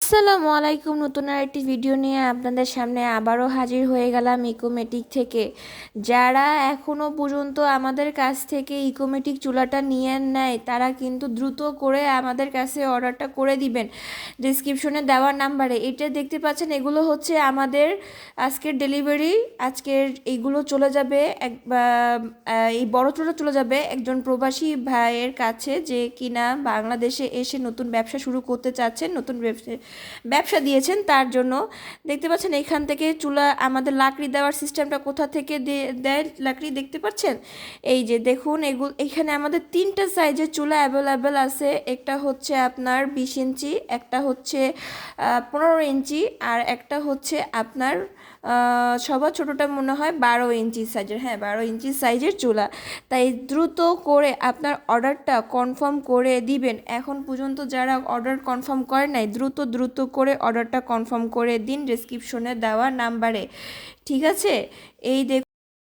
আসসালামু আলাইকুম। নতুন আরেকটি ভিডিও নিয়ে আপনাদের সামনে আবারও হাজির হয়ে গেলাম ইকোমেটিক থেকে। যারা এখনও পর্যন্ত আমাদের কাছ থেকে ইকোমেটিক চুলাটা নিয়ে নেয় তারা কিন্তু দ্রুত করে আমাদের কাছে অর্ডারটা করে দিবেন ডিসক্রিপশনে দেওয়ার নাম্বারে। এটা দেখতে পাচ্ছেন, এগুলো হচ্ছে আমাদের আজকের ডেলিভারি। আজকের এইগুলো চলে যাবে এই বড় চুলা চলে যাবে একজন প্রবাসী ভাইয়ের কাছে, যে কিনা বাংলাদেশে এসে নতুন ব্যবসা শুরু করতে চাচ্ছেন, নতুন ব্যবসা দিয়েছেন তার জন্য। দেখতে পাচ্ছেন এখান থেকে চুলা আমাদের লাকড়ি দেওয়ার সিস্টেমটা কোথা থেকে দেয় লাকড়ি দেখতে পাচ্ছেন। এই যে দেখুন, এখানে আমাদের তিনটা সাইজের চুলা অ্যাভেলেবেল আছে। একটা হচ্ছে আপনার 20 ইঞ্চি, একটা হচ্ছে 15 ইঞ্চি, আর একটা হচ্ছে আপনার সবার ছোটোটা মনে হয় 12 ইঞ্চি সাইজের। হ্যাঁ, 12 ইঞ্চি সাইজের চুলা। তাই দ্রুত করে আপনার অর্ডারটা কনফার্ম করে দিবেন। এখন পর্যন্ত যারা অর্ডার কনফার্ম করে নাই, দ্রুত দ্রুত করে অর্ডারটা কনফার্ম করে দিন ডিসক্রিপশনে দেওয়া নাম্বারে। ঠিক আছে? এই